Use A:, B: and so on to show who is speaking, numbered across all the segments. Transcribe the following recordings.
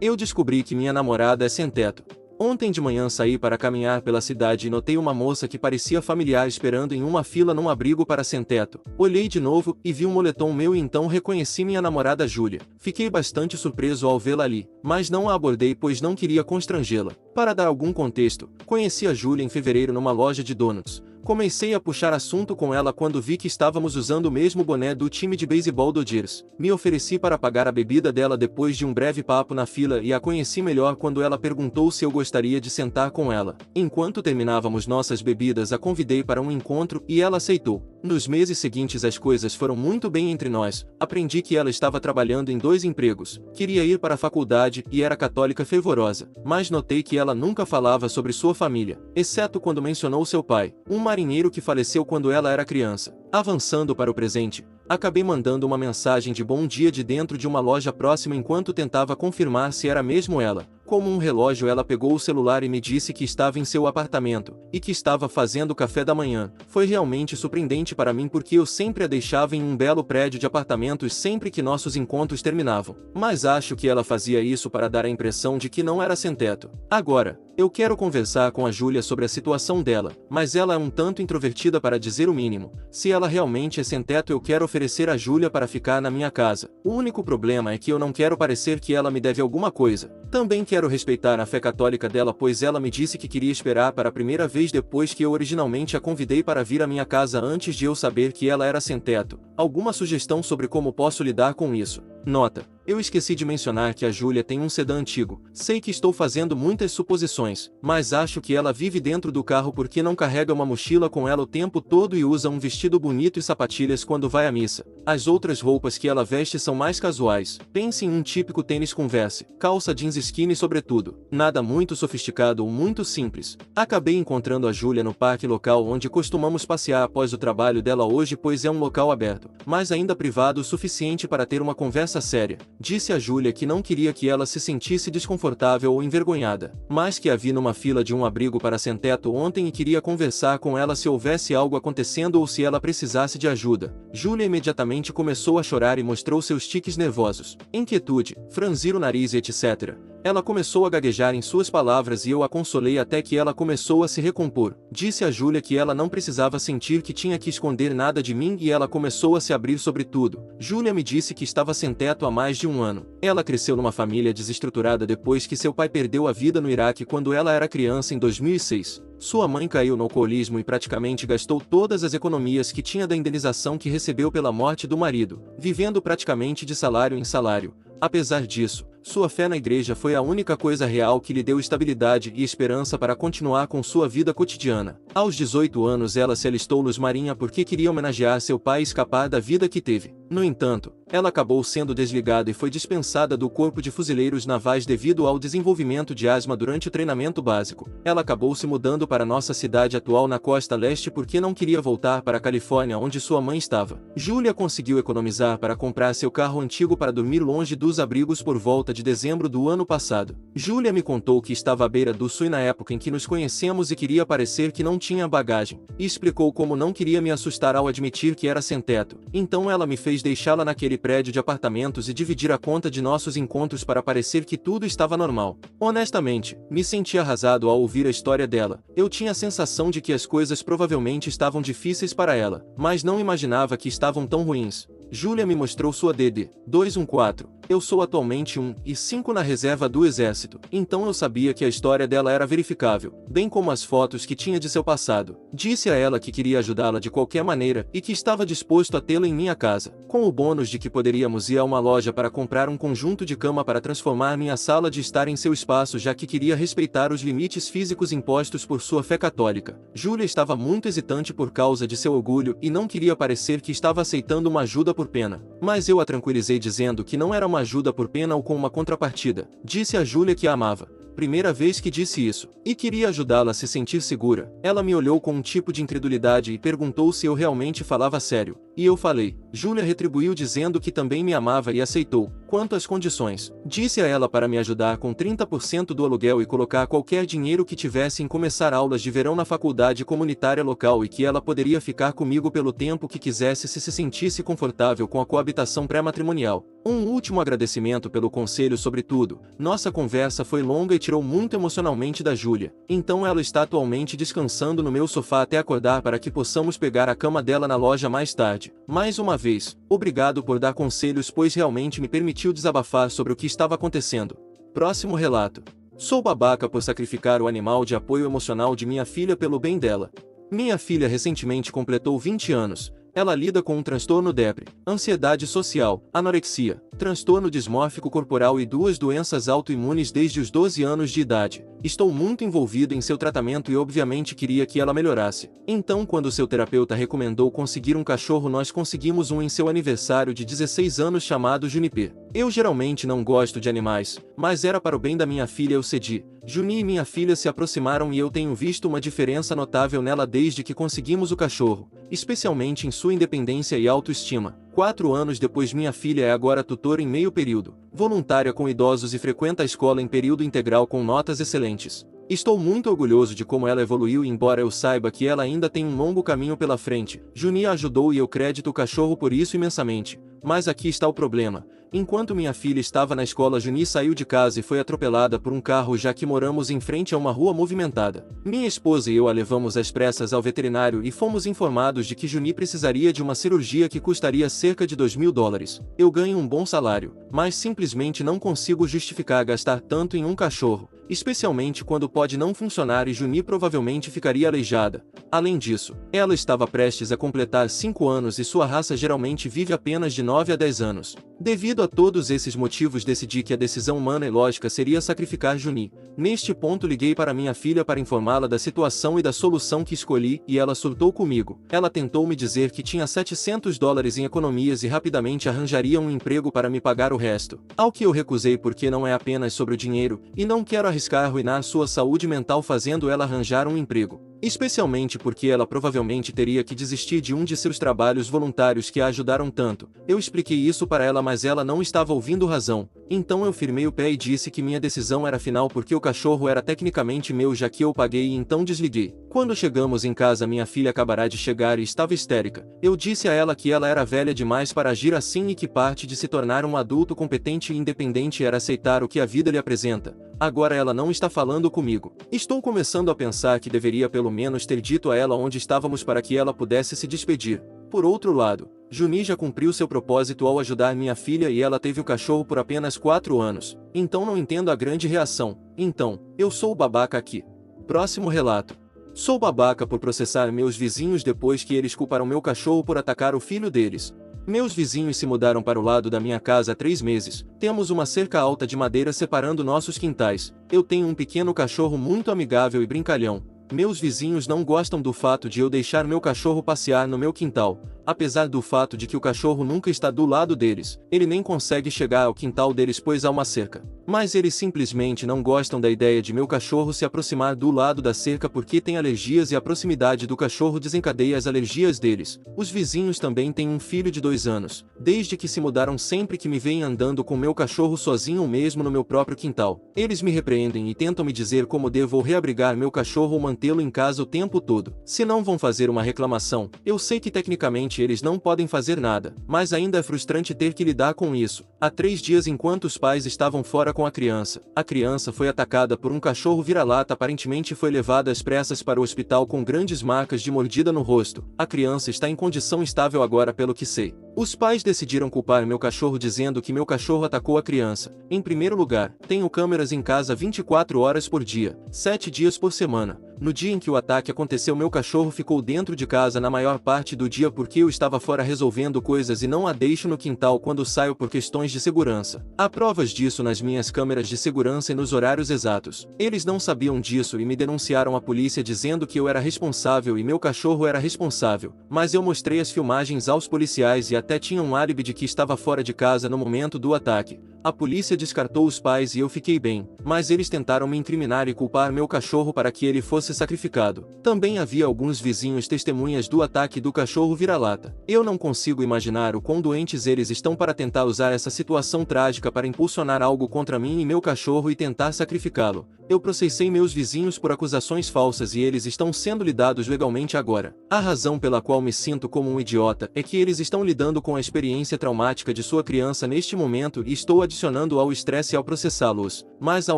A: Eu descobri que minha namorada é sem-teto. Ontem de manhã saí para caminhar pela cidade e notei uma moça que parecia familiar esperando em uma fila num abrigo para sem-teto. Olhei de novo e vi um moletom meu e então reconheci minha namorada Júlia. Fiquei bastante surpreso ao vê-la ali, mas não a abordei pois não queria constrangê-la. Para dar algum contexto, conheci a Júlia em fevereiro numa loja de donuts. Comecei a puxar assunto com ela quando vi que estávamos usando o mesmo boné do time de beisebol Dodgers. Me ofereci para pagar a bebida dela depois de um breve papo na fila e a conheci melhor quando ela perguntou se eu gostaria de sentar com ela. Enquanto terminávamos nossas bebidas, a convidei para um encontro e ela aceitou. Nos meses seguintes as coisas foram muito bem entre nós. Aprendi que ela estava trabalhando em 2 empregos, queria ir para a faculdade e era católica fervorosa, mas notei que ela nunca falava sobre sua família, exceto quando mencionou seu pai, um marinheiro que faleceu quando ela era criança. Avançando para o presente, acabei mandando uma mensagem de bom dia de dentro de uma loja próxima enquanto tentava confirmar se era mesmo ela. Como um relógio, ela pegou o celular e me disse que estava em seu apartamento, e que estava fazendo café da manhã. Foi realmente surpreendente para mim porque eu sempre a deixava em um belo prédio de apartamentos sempre que nossos encontros terminavam. Mas acho que ela fazia isso para dar a impressão de que não era sem-teto. Agora, eu quero conversar com a Júlia sobre a situação dela, mas ela é um tanto introvertida para dizer o mínimo. Se ela realmente é sem-teto, eu quero oferecer a Júlia para ficar na minha casa. O único problema é que eu não quero parecer que ela me deve alguma coisa. Também quero respeitar a fé católica dela, pois ela me disse que queria esperar para a primeira vez depois que eu originalmente a convidei para vir à minha casa antes de eu saber que ela era sem-teto. Alguma sugestão sobre como posso lidar com isso? Nota: eu esqueci de mencionar que a Júlia tem um sedã antigo. Sei que estou fazendo muitas suposições, mas acho que ela vive dentro do carro porque não carrega uma mochila com ela o tempo todo e usa um vestido bonito e sapatilhas quando vai à missa. As outras roupas que ela veste são mais casuais. Pense em um típico tênis Converse, calça jeans skinny sobretudo. Nada muito sofisticado ou muito simples. Acabei encontrando a Júlia no parque local onde costumamos passear após o trabalho dela hoje, pois é um local aberto, mas ainda privado o suficiente para ter uma conversa séria. Disse a Júlia que não queria que ela se sentisse desconfortável ou envergonhada, mas que a vi numa fila de um abrigo para sem-teto ontem e queria conversar com ela se houvesse algo acontecendo ou se ela precisasse de ajuda. Júlia imediatamente começou a chorar e mostrou seus tiques nervosos, inquietude, franzir o nariz e etc. Ela começou a gaguejar em suas palavras e eu a consolei até que ela começou a se recompor. Disse a Júlia que ela não precisava sentir que tinha que esconder nada de mim e ela começou a se abrir sobre tudo. Júlia me disse que estava sem teto há mais de um ano. Ela cresceu numa família desestruturada depois que seu pai perdeu a vida no Iraque quando ela era criança em 2006. Sua mãe caiu no alcoolismo e praticamente gastou todas as economias que tinha da indenização que recebeu pela morte do marido, vivendo praticamente de salário em salário. Apesar disso, sua fé na igreja foi a única coisa real que lhe deu estabilidade e esperança para continuar com sua vida cotidiana. Aos 18 anos ela se alistou nos Marinha porque queria homenagear seu pai e escapar da vida que teve. No entanto, ela acabou sendo desligada e foi dispensada do Corpo de Fuzileiros Navais devido ao desenvolvimento de asma durante o treinamento básico. Ela acabou se mudando para nossa cidade atual na costa leste porque não queria voltar para a Califórnia onde sua mãe estava. Júlia conseguiu economizar para comprar seu carro antigo para dormir longe dos abrigos por volta de dezembro do ano passado. Júlia me contou que estava à beira do sul na época em que nos conhecemos e queria parecer que não tinha bagagem, e explicou como não queria me assustar ao admitir que era sem teto. Então ela me fez deixá-la naquele prédio de apartamentos e dividir a conta de nossos encontros para parecer que tudo estava normal. Honestamente, me senti arrasado ao ouvir a história dela. Eu tinha a sensação de que as coisas provavelmente estavam difíceis para ela, mas não imaginava que estavam tão ruins. Júlia me mostrou sua DD 214. Eu sou atualmente 1/5 na reserva do exército, então eu sabia que a história dela era verificável, bem como as fotos que tinha de seu passado. Disse a ela que queria ajudá-la de qualquer maneira e que estava disposto a tê-la em minha casa, com o bônus de que poderíamos ir a uma loja para comprar um conjunto de cama para transformar minha sala de estar em seu espaço, já que queria respeitar os limites físicos impostos por sua fé católica. Júlia estava muito hesitante por causa de seu orgulho e não queria parecer que estava aceitando uma ajuda por pena, mas eu a tranquilizei dizendo que não era uma ajuda por pena ou com uma contrapartida. Disse a Júlia que a amava. primeira vez que disse isso, e queria ajudá-la a se sentir segura. Ela me olhou com um tipo de incredulidade e perguntou se eu realmente falava sério. E eu falei. Julia retribuiu dizendo que também me amava e aceitou. Quanto às condições, disse a ela para me ajudar com 30% do aluguel e colocar qualquer dinheiro que tivesse em começar aulas de verão na faculdade comunitária local e que ela poderia ficar comigo pelo tempo que quisesse se sentisse confortável com a coabitação pré-matrimonial. Um último agradecimento pelo conselho sobre tudo. Nossa conversa foi longa e tirou muito emocionalmente da Julia. Então ela está atualmente descansando no meu sofá até acordar para que possamos pegar a cama dela na loja mais tarde. Mais uma vez, obrigado por dar conselhos, pois realmente me permitiu desabafar sobre o que estava acontecendo. Próximo relato. Sou babaca por sacrificar o animal de apoio emocional de minha filha pelo bem dela. Minha filha recentemente completou 20 anos. Ela lida com um transtorno depre, ansiedade social, anorexia, transtorno dismórfico corporal e 2 doenças autoimunes desde os 12 anos de idade. Estou muito envolvido em seu tratamento e obviamente queria que ela melhorasse. Então, quando seu terapeuta recomendou conseguir um cachorro, nós conseguimos um em seu aniversário de 16 anos chamado Juniper. Eu geralmente não gosto de animais, mas era para o bem da minha filha, eu cedi. Juni e minha filha se aproximaram e eu tenho visto uma diferença notável nela desde que conseguimos o cachorro, especialmente em sua independência e autoestima. 4 anos depois, minha filha é agora tutora em meio período, voluntária com idosos e frequenta a escola em período integral com notas excelentes. Estou muito orgulhoso de como ela evoluiu e embora eu saiba que ela ainda tem um longo caminho pela frente, Juni a ajudou e eu crédito o cachorro por isso imensamente. Mas aqui está o problema. Enquanto minha filha estava na escola, Juni saiu de casa e foi atropelada por um carro, já que moramos em frente a uma rua movimentada. Minha esposa e eu a levamos às pressas ao veterinário e fomos informados de que Juni precisaria de uma cirurgia que custaria cerca de $2.000. Eu ganho um bom salário, mas simplesmente não consigo justificar gastar tanto em um cachorro, especialmente quando pode não funcionar e Juni provavelmente ficaria aleijada. Além disso, ela estava prestes a completar 5 anos e sua raça geralmente vive apenas de 9 a 10 anos. Devido a todos esses motivos, decidi que a decisão humana e lógica seria sacrificar Juni. Neste ponto, liguei para minha filha para informá-la da situação e da solução que escolhi e ela surtou comigo. Ela tentou me dizer que tinha $700 em economias e rapidamente arranjaria um emprego para me pagar o resto. Ao que eu recusei porque não é apenas sobre o dinheiro e não quero arriscar arruinar sua saúde mental fazendo ela arranjar um emprego. Especialmente porque ela provavelmente teria que desistir de um de seus trabalhos voluntários que a ajudaram tanto. Eu expliquei isso para ela, mas ela não estava ouvindo razão. Então eu firmei o pé e disse que minha decisão era final porque o cachorro era tecnicamente meu, já que eu paguei, e então desliguei. Quando chegamos em casa, minha filha acabará de chegar e estava histérica. Eu disse a ela que ela era velha demais para agir assim e que parte de se tornar um adulto competente e independente era aceitar o que a vida lhe apresenta. Agora ela não está falando comigo. Estou começando a pensar que deveria pelo menos ter dito a ela onde estávamos para que ela pudesse se despedir. Por outro lado, Juni já cumpriu seu propósito ao ajudar minha filha e ela teve o cachorro por apenas 4 anos. Então não entendo a grande reação. Então, eu sou o babaca aqui. Próximo relato. Sou babaca por processar meus vizinhos depois que eles culparam meu cachorro por atacar o filho deles. Meus vizinhos se mudaram para o lado da minha casa há 3 meses. Temos uma cerca alta de madeira separando nossos quintais. Eu tenho um pequeno cachorro muito amigável e brincalhão. Meus vizinhos não gostam do fato de eu deixar meu cachorro passear no meu quintal. Apesar do fato de que o cachorro nunca está do lado deles, ele nem consegue chegar ao quintal deles pois há uma cerca. Mas eles simplesmente não gostam da ideia de meu cachorro se aproximar do lado da cerca porque tem alergias e a proximidade do cachorro desencadeia as alergias deles. Os vizinhos também têm um filho de 2 anos. Desde que se mudaram, sempre que me veem andando com meu cachorro sozinho ou mesmo no meu próprio quintal, eles me repreendem e tentam me dizer como devo reabrigar meu cachorro ou mantê-lo em casa o tempo todo. Se não vão fazer uma reclamação, eu sei que tecnicamente eles não podem fazer nada, mas ainda é frustrante ter que lidar com isso. Há 3 dias, enquanto os pais estavam fora com a criança foi atacada por um cachorro vira-lata, aparentemente foi levada às pressas para o hospital com grandes marcas de mordida no rosto. A criança está em condição estável agora, pelo que sei. Os pais decidiram culpar meu cachorro dizendo que meu cachorro atacou a criança. Em primeiro lugar, tenho câmeras em casa 24 horas por dia, 7 dias por semana. No dia em que o ataque aconteceu, meu cachorro ficou dentro de casa na maior parte do dia porque eu estava fora resolvendo coisas e não a deixo no quintal quando saio por questões de segurança. Há provas disso nas minhas câmeras de segurança e nos horários exatos. Eles não sabiam disso e me denunciaram à polícia dizendo que eu era responsável e meu cachorro era responsável, mas eu mostrei as filmagens aos policiais e até tinha um álibi de que estava fora de casa no momento do ataque. A polícia descartou os pais e eu fiquei bem, mas eles tentaram me incriminar e culpar meu cachorro para que ele fosse sacrificado. Também havia alguns vizinhos testemunhas do ataque do cachorro vira-lata. Eu não consigo imaginar o quão doentes eles estão para tentar usar essa situação trágica para impulsionar algo contra mim e meu cachorro e tentar sacrificá-lo. Eu processei meus vizinhos por acusações falsas e eles estão sendo lidados legalmente agora. A razão pela qual me sinto como um idiota é que eles estão lidando com a experiência traumática de sua criança neste momento e estou adicionando ao estresse ao processá-los, mas ao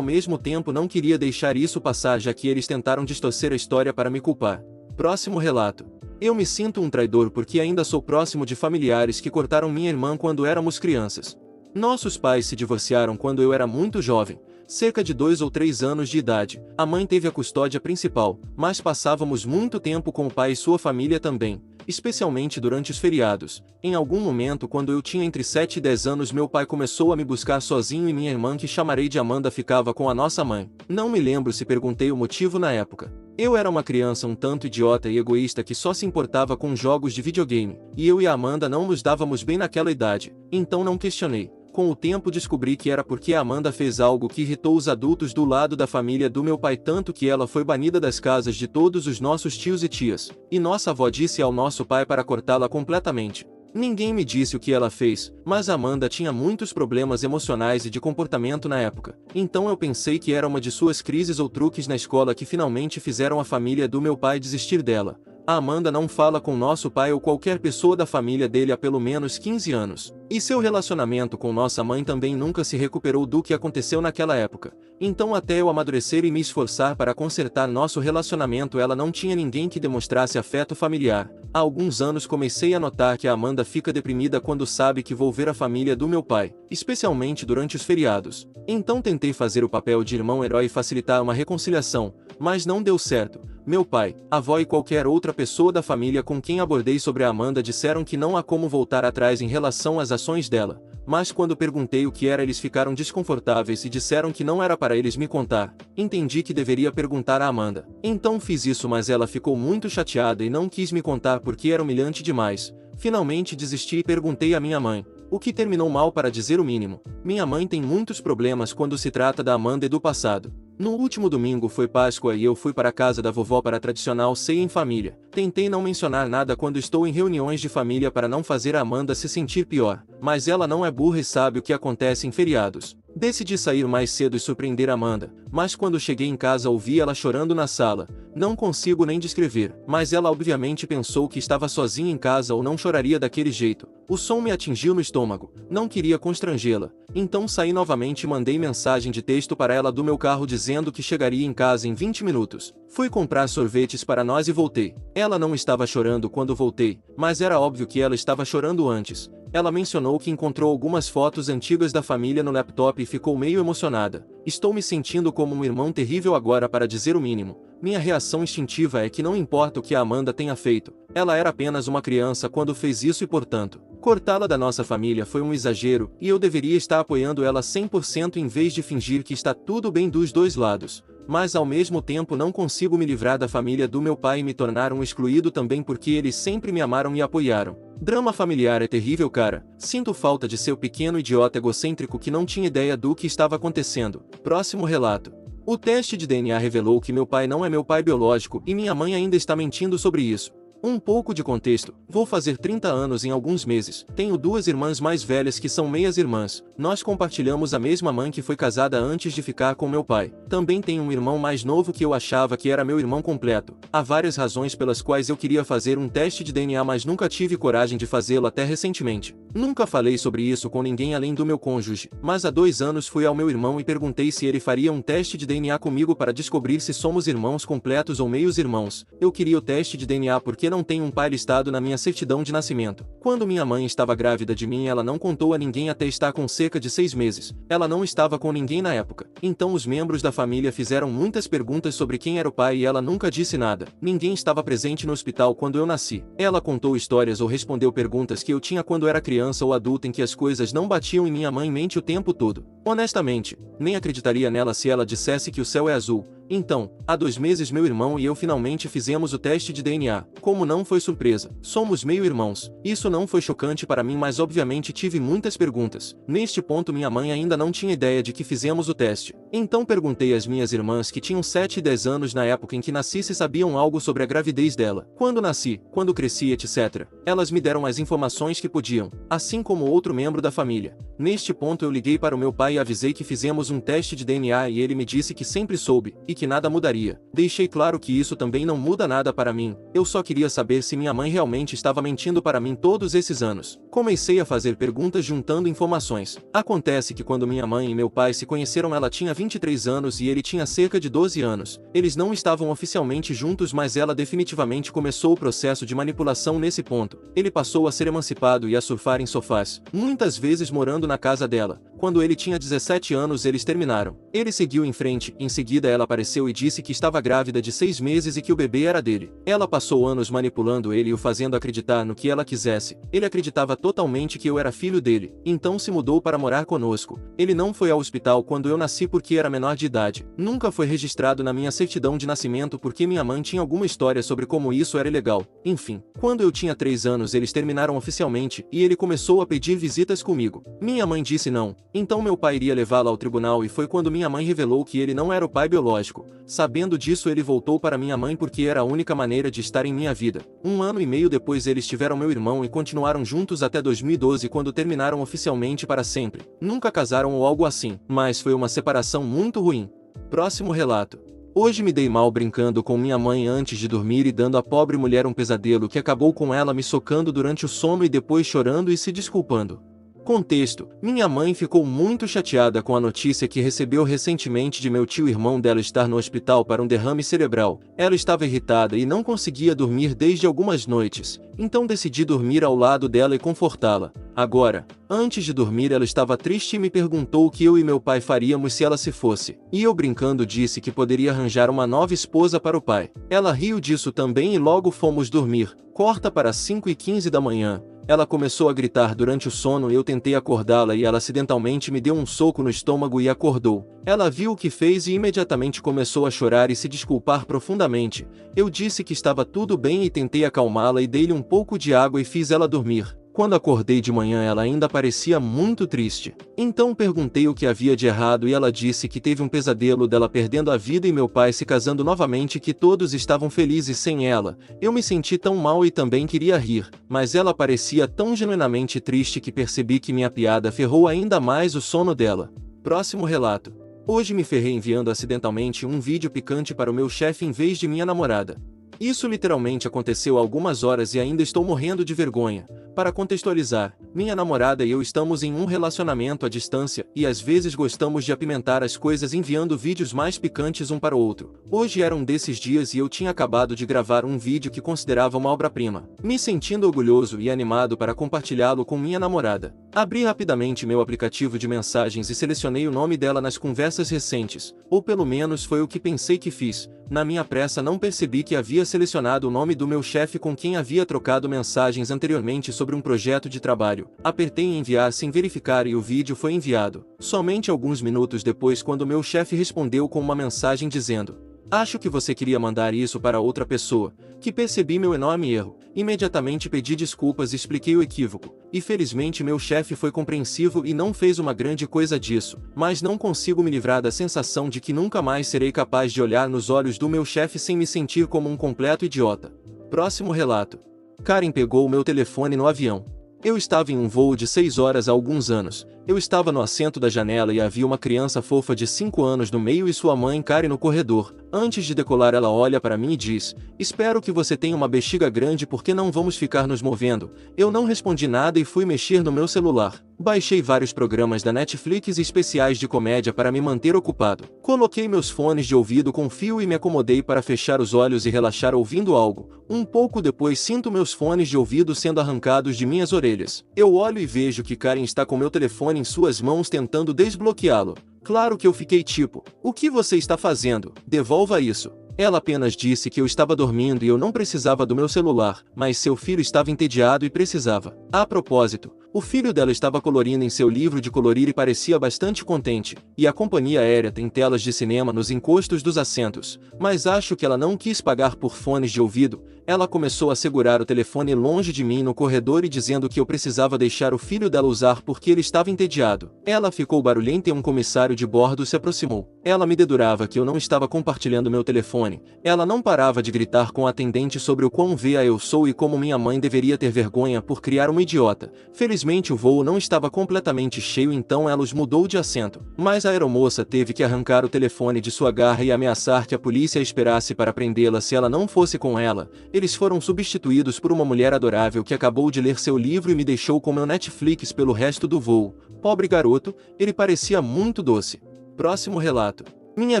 A: mesmo tempo não queria deixar isso passar já que eles tentaram distorcer a história para me culpar. Próximo relato. Eu me sinto um traidor porque ainda sou próximo de familiares que cortaram minha irmã quando éramos crianças. Nossos pais se divorciaram quando eu era muito jovem, cerca de 2 ou 3 anos de idade. A mãe teve a custódia principal, mas passávamos muito tempo com o pai e sua família também, especialmente durante os feriados. Em algum momento, quando eu tinha entre 7 e 10 anos, meu pai começou a me buscar sozinho e minha irmã, que chamarei de Amanda, ficava com a nossa mãe. Não me lembro se perguntei o motivo na época. Eu era uma criança um tanto idiota e egoísta que só se importava com jogos de videogame, e eu e a Amanda não nos dávamos bem naquela idade, então não questionei. Com o tempo descobri que era porque a Amanda fez algo que irritou os adultos do lado da família do meu pai, tanto que ela foi banida das casas de todos os nossos tios e tias, e nossa avó disse ao nosso pai para cortá-la completamente. Ninguém me disse o que ela fez, mas Amanda tinha muitos problemas emocionais e de comportamento na época, então eu pensei que era uma de suas crises ou truques na escola que finalmente fizeram a família do meu pai desistir dela. A Amanda não fala com nosso pai ou qualquer pessoa da família dele há pelo menos 15 anos. E seu relacionamento com nossa mãe também nunca se recuperou do que aconteceu naquela época. Então, até eu amadurecer e me esforçar para consertar nosso relacionamento, ela não tinha ninguém que demonstrasse afeto familiar. Há alguns anos comecei a notar que a Amanda fica deprimida quando sabe que vou ver a família do meu pai, especialmente durante os feriados. Então tentei fazer o papel de irmão herói e facilitar uma reconciliação, mas não deu certo. Meu pai, avó e qualquer outra pessoa da família com quem abordei sobre a Amanda disseram que não há como voltar atrás em relação às ações dela, mas quando perguntei o que era, eles ficaram desconfortáveis e disseram que não era para eles me contar. Entendi que deveria perguntar a Amanda. Então fiz isso, mas ela ficou muito chateada e não quis me contar porque era humilhante demais. Finalmente desisti e perguntei à minha mãe, o que terminou mal, para dizer o mínimo. Minha mãe tem muitos problemas quando se trata da Amanda e do passado. No último domingo foi Páscoa e eu fui para a casa da vovó para a tradicional ceia em família. Tentei não mencionar nada quando estou em reuniões de família para não fazer a Amanda se sentir pior, mas ela não é burra e sabe o que acontece em feriados. Decidi sair mais cedo e surpreender a Amanda, mas quando cheguei em casa ouvi ela chorando na sala. Não consigo nem descrever, mas ela obviamente pensou que estava sozinha em casa ou não choraria daquele jeito. O som me atingiu no estômago, não queria constrangê-la, então saí novamente e mandei mensagem de texto para ela do meu carro dizendo que chegaria em casa em 20 minutos. Fui comprar sorvetes para nós e voltei. Ela não estava chorando quando voltei, mas era óbvio que ela estava chorando antes. Ela mencionou que encontrou algumas fotos antigas da família no laptop e ficou meio emocionada. Estou me sentindo como um irmão terrível agora, para dizer o mínimo. Minha reação instintiva é que não importa o que a Amanda tenha feito, ela era apenas uma criança quando fez isso e, portanto, cortá-la da nossa família foi um exagero e eu deveria estar apoiando ela 100% em vez de fingir que está tudo bem dos dois lados. Mas ao mesmo tempo não consigo me livrar da família do meu pai e me tornar um excluído também, porque eles sempre me amaram e apoiaram. Drama familiar é terrível, cara. Sinto falta de seu pequeno idiota egocêntrico que não tinha ideia do que estava acontecendo. Próximo relato. O teste de DNA revelou que meu pai não é meu pai biológico e minha mãe ainda está mentindo sobre isso. Um pouco de contexto: vou fazer 30 anos em alguns meses. Tenho 2 irmãs mais velhas que são meias irmãs. Nós compartilhamos a mesma mãe que foi casada antes de ficar com meu pai. Também tenho um irmão mais novo que eu achava que era meu irmão completo. Há várias razões pelas quais eu queria fazer um teste de DNA, mas nunca tive coragem de fazê-lo até recentemente. Nunca falei sobre isso com ninguém além do meu cônjuge, mas há 2 anos fui ao meu irmão e perguntei se ele faria um teste de DNA comigo para descobrir se somos irmãos completos ou meios irmãos. Eu queria o teste de DNA porque não tenho um pai listado na minha certidão de nascimento. Quando minha mãe estava grávida de mim, ela não contou a ninguém até estar com cerca de 6 meses. Ela não estava com ninguém na época. Então os membros da família fizeram muitas perguntas sobre quem era o pai e ela nunca disse nada. Ninguém estava presente no hospital quando eu nasci. Ela contou histórias ou respondeu perguntas que eu tinha quando era criança ou adulta em que as coisas não batiam e minha mãe mente o tempo todo. Honestamente, nem acreditaria nela se ela dissesse que o céu é azul. Então, há 2 meses meu irmão e eu finalmente fizemos o teste de DNA. Como não foi surpresa, somos meio-irmãos. Isso não foi chocante para mim, mas obviamente tive muitas perguntas. Neste ponto minha mãe ainda não tinha ideia de que fizemos o teste. Então perguntei às minhas irmãs que tinham 7 e 10 anos na época em que nasci se sabiam algo sobre a gravidez dela. Quando nasci, quando cresci, etc. Elas me deram as informações que podiam, assim como outro membro da família. Neste ponto eu liguei para o meu pai e avisei que fizemos um teste de DNA e ele me disse que sempre soube, e que nada mudaria. Deixei claro que isso também não muda nada para mim, eu só queria saber se minha mãe realmente estava mentindo para mim todos esses anos. Comecei a fazer perguntas juntando informações. Acontece que quando minha mãe e meu pai se conheceram ela tinha 23 anos e ele tinha cerca de 12 anos. Eles não estavam oficialmente juntos, mas ela definitivamente começou o processo de manipulação nesse ponto. Ele passou a ser emancipado e a surfar em sofás, muitas vezes morando na casa dela. Quando ele tinha 17 anos eles terminaram. Ele seguiu em frente, em seguida ela apareceu e disse que estava grávida de 6 meses e que o bebê era dele. Ela passou anos manipulando ele e o fazendo acreditar no que ela quisesse. Ele acreditava totalmente que eu era filho dele, então se mudou para morar conosco. Ele não foi ao hospital quando eu nasci porque era menor de idade. Nunca foi registrado na minha certidão de nascimento porque minha mãe tinha alguma história sobre como isso era ilegal. Enfim, quando eu tinha 3 anos eles terminaram oficialmente e ele começou a pedir visitas comigo. Minha mãe disse não. Então meu pai iria levá-la ao tribunal e foi quando minha mãe revelou que ele não era o pai biológico. Sabendo disso ele voltou para minha mãe porque era a única maneira de estar em minha vida. 1 ano e meio depois eles tiveram meu irmão e continuaram juntos até 2012 quando terminaram oficialmente para sempre. Nunca casaram ou algo assim, mas foi uma separação muito ruim. Próximo relato. Hoje me dei mal brincando com minha mãe antes de dormir e dando à pobre mulher um pesadelo que acabou com ela me socando durante o sono e depois chorando e se desculpando. Contexto: minha mãe ficou muito chateada com a notícia que recebeu recentemente de meu tio-irmão dela estar no hospital para um derrame cerebral. Ela estava irritada e não conseguia dormir desde algumas noites, então decidi dormir ao lado dela e confortá-la. Agora, antes de dormir ela estava triste e me perguntou o que eu e meu pai faríamos se ela se fosse. E eu brincando disse que poderia arranjar uma nova esposa para o pai. Ela riu disso também e logo fomos dormir. Corta para 5h15 da manhã. Ela começou a gritar durante o sono e eu tentei acordá-la e ela acidentalmente me deu um soco no estômago e acordou. Ela viu o que fez e imediatamente começou a chorar e se desculpar profundamente. Eu disse que estava tudo bem e tentei acalmá-la e dei-lhe um pouco de água e fiz ela dormir. Quando acordei de manhã ela ainda parecia muito triste. Então perguntei o que havia de errado e ela disse que teve um pesadelo dela perdendo a vida e meu pai se casando novamente e que todos estavam felizes sem ela. Eu me senti tão mal e também queria rir, mas ela parecia tão genuinamente triste que percebi que minha piada ferrou ainda mais o sono dela. Próximo relato. Hoje me ferrei enviando acidentalmente um vídeo picante para o meu chefe em vez de minha namorada. Isso literalmente aconteceu há algumas horas e ainda estou morrendo de vergonha. Para contextualizar, minha namorada e eu estamos em um relacionamento à distância e às vezes gostamos de apimentar as coisas enviando vídeos mais picantes um para o outro. Hoje era um desses dias e eu tinha acabado de gravar um vídeo que considerava uma obra-prima, me sentindo orgulhoso e animado para compartilhá-lo com minha namorada. Abri rapidamente meu aplicativo de mensagens e selecionei o nome dela nas conversas recentes, ou pelo menos foi o que pensei que fiz. Na minha pressa não percebi que havia selecionado o nome do meu chefe com quem havia trocado mensagens anteriormente sobre um projeto de trabalho. Apertei em enviar sem verificar e o vídeo foi enviado. Somente alguns minutos depois quando meu chefe respondeu com uma mensagem dizendo: "Acho que você queria mandar isso para outra pessoa", que percebi meu enorme erro. Imediatamente pedi desculpas e expliquei o equívoco. E felizmente meu chefe foi compreensivo e não fez uma grande coisa disso, mas não consigo me livrar da sensação de que nunca mais serei capaz de olhar nos olhos do meu chefe sem me sentir como um completo idiota. Próximo relato. Karen pegou o meu telefone no avião. Eu estava em um voo de 6 horas há alguns anos. Eu estava no assento da janela e havia uma criança fofa de 5 anos no meio e sua mãe Karen no corredor. Antes de decolar ela olha para mim e diz: "Espero que você tenha uma bexiga grande porque não vamos ficar nos movendo." Eu não respondi nada e fui mexer no meu celular. Baixei vários programas da Netflix e especiais de comédia para me manter ocupado. Coloquei meus fones de ouvido com fio e me acomodei para fechar os olhos e relaxar ouvindo algo. Um pouco depois sinto meus fones de ouvido sendo arrancados de minhas orelhas. Eu olho e vejo que Karen está com meu telefone em suas mãos tentando desbloqueá-lo. Claro que eu fiquei tipo: "O que você está fazendo? Devolva isso." Ela apenas disse que eu estava dormindo e eu não precisava do meu celular, mas seu filho estava entediado e precisava. A propósito, O filho dela estava colorindo em seu livro de colorir e parecia bastante contente, e a companhia aérea tem telas de cinema nos encostos dos assentos, mas acho que ela não quis pagar por fones de ouvido. Ela começou a segurar o telefone longe de mim no corredor e dizendo que eu precisava deixar o filho dela usar porque ele estava entediado. Ela ficou barulhenta e um comissário de bordo se aproximou. Ela me dedurava que eu não estava compartilhando meu telefone. Ela não parava de gritar com o atendente sobre o quão veia eu sou e como minha mãe deveria ter vergonha por criar uma idiota. Felizmente o voo não estava completamente cheio, então ela os mudou de assento. Mas a aeromoça teve que arrancar o telefone de sua garra e ameaçar que a polícia esperasse para prendê-la se ela não fosse com ela. Eles foram substituídos por uma mulher adorável que acabou de ler seu livro e me deixou com meu Netflix pelo resto do voo. Pobre garoto, ele parecia muito doce. Próximo relato. Minha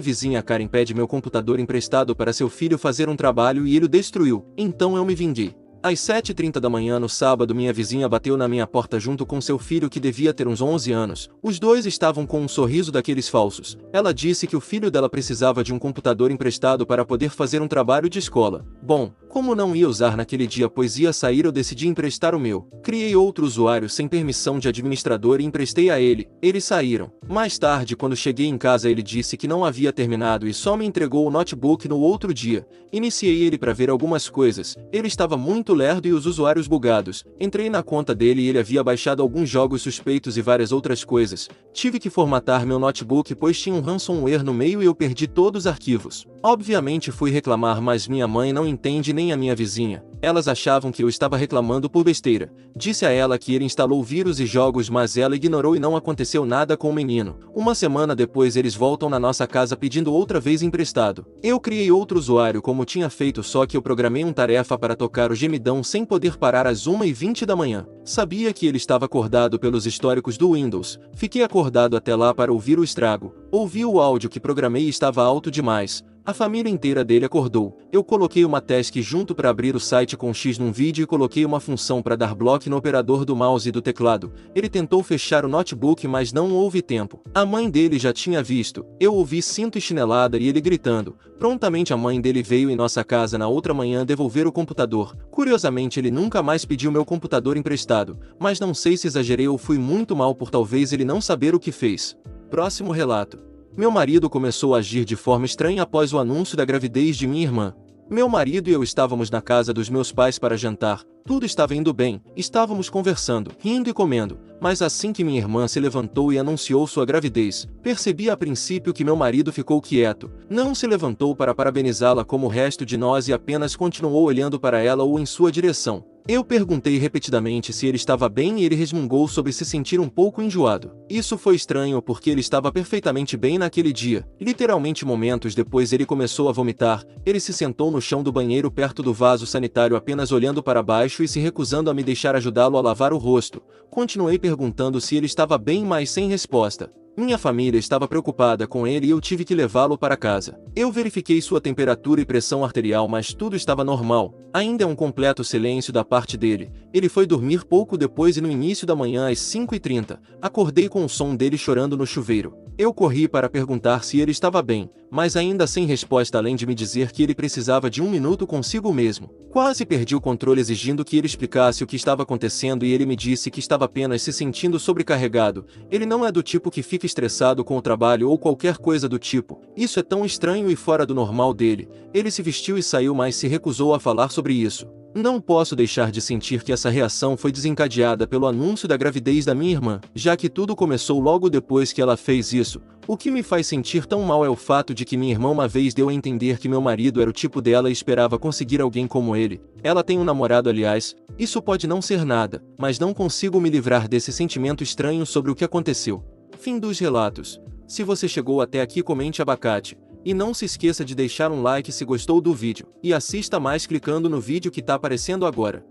A: vizinha Karen pede meu computador emprestado para seu filho fazer um trabalho e ele o destruiu, então eu me vinguei. Às 7h30 da manhã no sábado, minha vizinha bateu na minha porta junto com seu filho que devia ter uns 11 anos. Os dois estavam com um sorriso daqueles falsos. Ela disse que o filho dela precisava de um computador emprestado para poder fazer um trabalho de escola. Bom, como não ia usar naquele dia pois ia sair, eu decidi emprestar o meu. Criei outro usuário sem permissão de administrador e emprestei a ele. Eles saíram. Mais tarde, quando cheguei em casa, ele disse que não havia terminado e só me entregou o notebook no outro dia. Iniciei ele para ver algumas coisas. Ele estava muito lerdo e os usuários bugados. Entrei na conta dele e ele havia baixado alguns jogos suspeitos e várias outras coisas. Tive que formatar meu notebook pois tinha um ransomware no meio e eu perdi todos os arquivos. Obviamente fui reclamar, mas minha mãe não entende nem a minha vizinha. Elas achavam que eu estava reclamando por besteira. Disse a ela que ele instalou vírus e jogos, mas ela ignorou e não aconteceu nada com o menino. Uma semana depois eles voltam na nossa casa pedindo outra vez emprestado. Eu criei outro usuário como tinha feito, só que eu programei uma tarefa para tocar o gemidão sem poder parar às 1h20 da manhã. Sabia que ele estava acordado pelos históricos do Windows. Fiquei acordado até lá para ouvir o estrago. Ouvi o áudio que programei e estava alto demais. A família inteira dele acordou. Eu coloquei uma task junto para abrir o site com X num vídeo e coloquei uma função para dar bloco no operador do mouse e do teclado. Ele tentou fechar o notebook, mas não houve tempo. A mãe dele já tinha visto. Eu ouvi cinto e chinelada e ele gritando. Prontamente a mãe dele veio em nossa casa na outra manhã devolver o computador. Curiosamente ele nunca mais pediu meu computador emprestado, mas não sei se exagerei ou fui muito mal por talvez ele não saber o que fez. Próximo relato. Meu marido começou a agir de forma estranha após o anúncio da gravidez de minha irmã. Meu marido e eu estávamos na casa dos meus pais para jantar. Tudo estava indo bem, estávamos conversando, rindo e comendo, mas assim que minha irmã se levantou e anunciou sua gravidez, percebi a princípio que meu marido ficou quieto. Não se levantou para parabenizá-la como o resto de nós e apenas continuou olhando para ela ou em sua direção. Eu perguntei repetidamente se ele estava bem e ele resmungou sobre se sentir um pouco enjoado. Isso foi estranho porque ele estava perfeitamente bem naquele dia. Literalmente momentos depois ele começou a vomitar. Ele se sentou no chão do banheiro perto do vaso sanitário apenas olhando para baixo e se recusando a me deixar ajudá-lo a lavar o rosto. Continuei perguntando se ele estava bem, mas sem resposta. Minha família estava preocupada com ele e eu tive que levá-lo para casa. Eu verifiquei sua temperatura e pressão arterial, mas tudo estava normal. Ainda é um completo silêncio da parte dele. Ele foi dormir pouco depois e no início da manhã às 5h30, acordei com o som dele chorando no chuveiro. Eu corri para perguntar se ele estava bem, mas ainda sem resposta além de me dizer que ele precisava de 1 minuto consigo mesmo. Quase perdi o controle exigindo que ele explicasse o que estava acontecendo e ele me disse que estava apenas se sentindo sobrecarregado. Ele não é do tipo que fica estressado com o trabalho ou qualquer coisa do tipo. Isso é tão estranho e fora do normal dele. Ele se vestiu e saiu, mas se recusou a falar sobre isso. Não posso deixar de sentir que essa reação foi desencadeada pelo anúncio da gravidez da minha irmã, já que tudo começou logo depois que ela fez isso. O que me faz sentir tão mal é o fato de que minha irmã uma vez deu a entender que meu marido era o tipo dela e esperava conseguir alguém como ele. Ela tem um namorado, aliás. Isso pode não ser nada, mas não consigo me livrar desse sentimento estranho sobre o que aconteceu. Fim dos relatos. Se você chegou até aqui, comente abacate. E não se esqueça de deixar um like se gostou do vídeo, e assista mais clicando no vídeo que tá aparecendo agora.